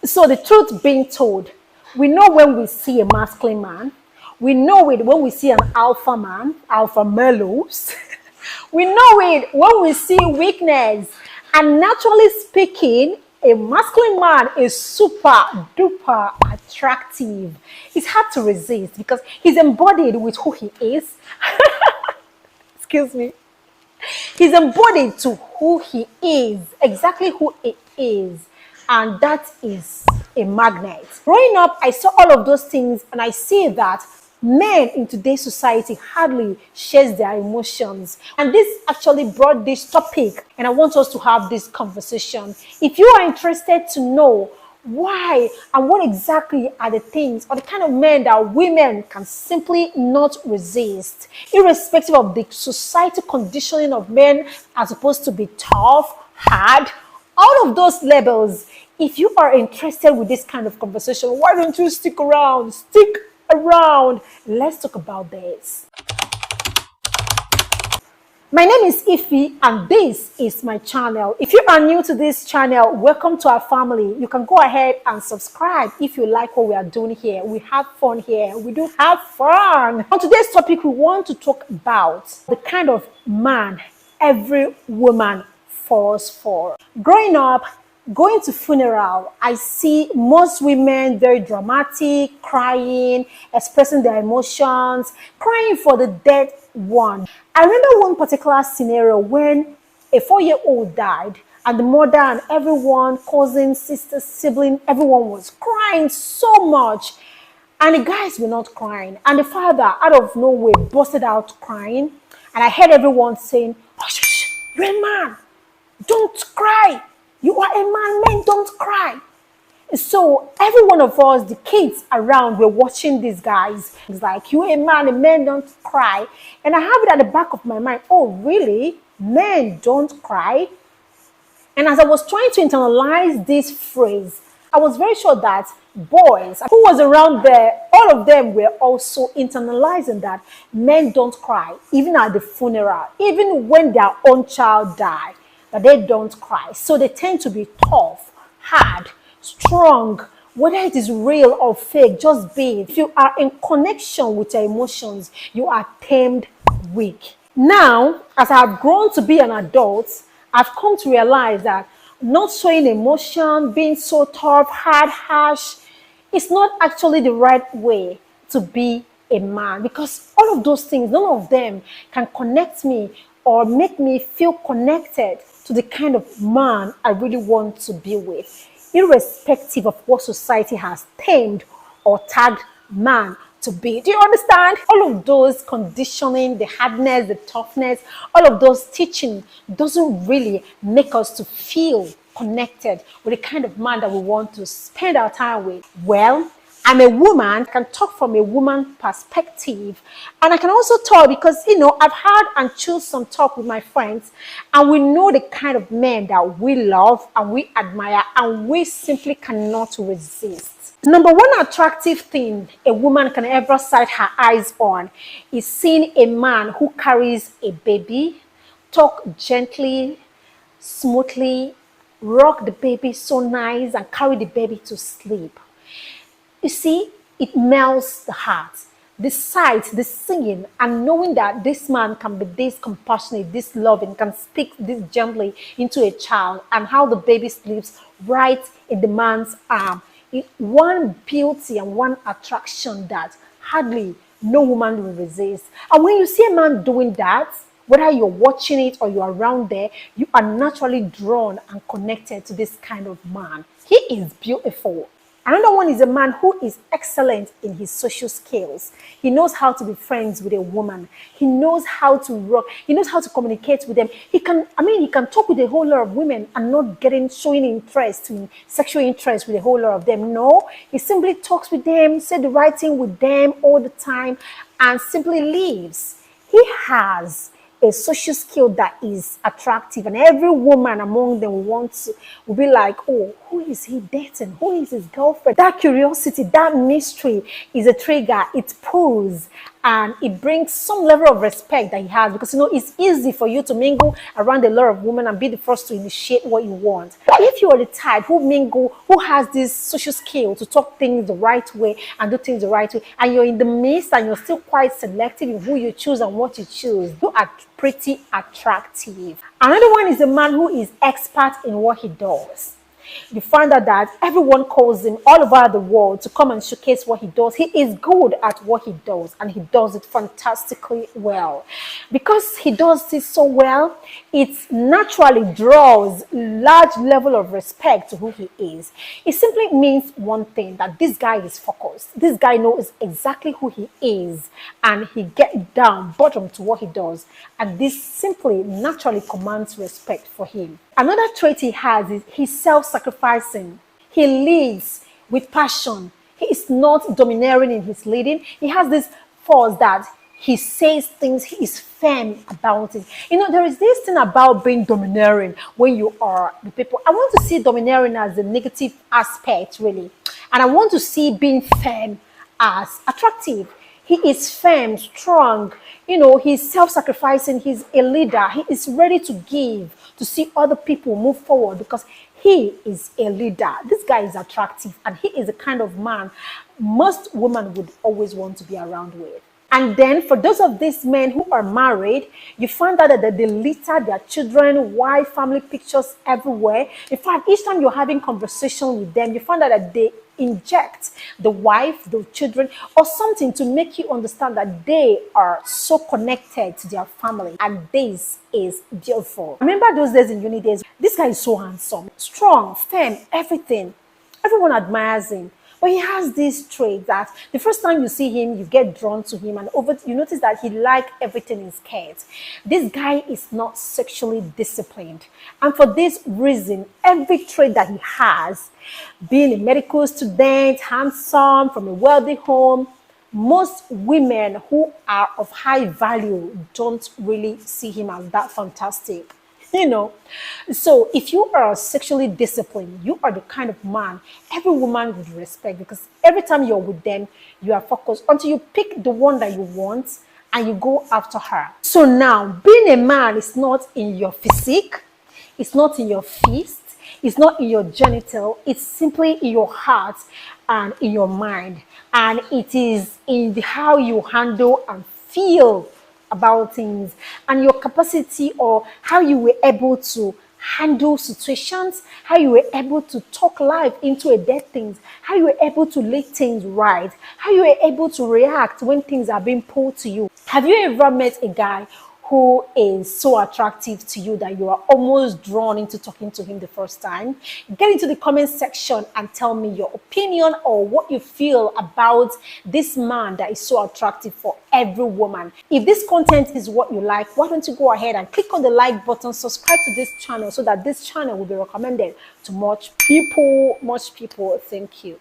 So the truth being told, we know when we see a masculine man, we know it when we see an alpha man, alpha males. We know it when we see weakness. And naturally speaking, a masculine man is super duper attractive. It's hard to resist because he's embodied with who he is. Excuse me. He's embodied to who he is, exactly who he is. And that is a magnet. Growing up, I saw all of those things and I see that men in today's society hardly shares their emotions. And this actually brought this topic and I want us to have this conversation. If you are interested to know why and what exactly are the things or the kind of men that women can simply not resist, irrespective of the society conditioning of men are supposed to be tough, hard, all of those labels. If you are interested with this kind of conversation, why don't you stick around? Stick around. Let's talk about this. My name is Ify and this is my channel. If you are new to this channel, welcome to our family. You can go ahead and subscribe if you like what we are doing here. We have fun here. We do have fun. On today's topic, we want to talk about the kind of man every woman falls for. Growing up, going to funeral, I see most women very dramatic, crying, expressing their emotions, crying for the dead one. I remember one particular scenario when a 4-year-old died and the mother and everyone, cousin, sister, sibling, everyone was crying so much. And the guys were not crying. And the father, out of nowhere, busted out crying. And I heard everyone saying, "Hush, you're a man. Don't cry. You are a man, men don't cry." So every one of us, the kids around, were watching these guys. It's like, you're a man, and men don't cry. And I have it at the back of my mind, oh, really? Men don't cry? And as I was trying to internalize this phrase, I was very sure that boys who was around there, all of them were also internalizing that men don't cry, even at the funeral, even when their own child died. That they don't cry. So they tend to be tough, hard, strong, whether it is real or fake, just be it. If you are in connection with your emotions, you are tamed weak. Now, as I have grown to be an adult, I've come to realize that not showing emotion, being so tough, hard, harsh, is not actually the right way to be a man, because all of those things, none of them can connect me or make me feel connected to the kind of man I really want to be with, irrespective of what society has tamed or tagged man to be. Do you understand? All of those conditioning, the hardness, the toughness, all of those teaching doesn't really make us to feel connected with the kind of man that we want to spend our time with. Well, I'm a woman, I can talk from a woman perspective, and I can also talk because, I've had and choose some talk with my friends, and we know the kind of men that we love and we admire and we simply cannot resist. Number one attractive thing a woman can ever set her eyes on is seeing a man who carries a baby, talk gently, smoothly, rock the baby so nice and carry the baby to sleep. You see, it melts the heart. The sight, the singing, and knowing that this man can be this compassionate, this loving, can speak this gently into a child, and how the baby sleeps right in the man's arm. One beauty and one attraction that hardly no woman will resist. And when you see a man doing that, whether you're watching it or you're around there, you are naturally drawn and connected to this kind of man. He is beautiful. Another one is a man who is excellent in his social skills. He knows how to be friends with a woman. He knows how to rock. He knows how to communicate with them. He can talk with a whole lot of women and not showing interest, sexual interest with a whole lot of them. No, he simply talks with them, says the right thing with them all the time, and simply leaves. He has a social skill that is attractive, and every woman among them will be like, oh, who is he dating? Who is his girlfriend? That curiosity, that mystery is a trigger. It pulls and it brings some level of respect that he has, because it's easy for you to mingle around a lot of women and be the first to initiate what you want. But if you are the type who has this social skill to talk things the right way and do things the right way, and you're in the midst and you're still quite selective in who you choose and what you choose, you are pretty attractive. Another one is a man who is expert in what he does. You find out that everyone calls him all over the world to come and showcase what he does. He is good at what he does, and he does it fantastically well. Because he does this so well, it naturally draws large level of respect to who he is. It simply means one thing, that this guy is focused. This guy knows exactly who he is, and he gets down bottom to what he does. And this simply naturally commands respect for him. Another trait he has is he's self-sacrificing. He leads with passion. He is not domineering in his leading. He has this force that he says things, he is firm about it. There is this thing about being domineering when you are the people. I want to see domineering as the negative aspect, really. And I want to see being firm as attractive. He is firm, strong. He's self-sacrificing. He's a leader. He is ready to give, to see other people move forward, because he is a leader. This guy is attractive, and he is the kind of man most women would always want to be around with. And then for those of these men who are married, you find out that they litter their children, wife, family pictures everywhere. In fact, each time you're having conversation with them, you find out that they inject the wife, the children, or something to make you understand that they are so connected to their family, and this is beautiful. Remember those days in uni days? This guy is so handsome, strong, firm, everything. Everyone admires him. But he has this trait that the first time you see him, you get drawn to him, and you notice that he likes everything in skirts. This guy is not sexually disciplined. And for this reason, every trait that he has, being a medical student, handsome, from a wealthy home, most women who are of high value don't really see him as that fantastic. So if you are sexually disciplined, you are the kind of man every woman would respect, because every time you're with them, you are focused until you pick the one that you want and you go after her. So now, being a man is not in your physique, it's not in your fist, it's not in your genital, it's simply in your heart and in your mind, and it is in how you handle and feel about things, and your capacity, or how you were able to handle situations, how you were able to talk life into a dead things, how you were able to lay things right, how you were able to react when things are being pulled to you. Have you ever met a guy who is so attractive to you that you are almost drawn into talking to him the first time? Get into the comment section and tell me your opinion or what you feel about this man that is so attractive for every woman. If this content is what you like, why don't you go ahead and click on the like button, subscribe to this channel so that this channel will be recommended to much people. Thank you.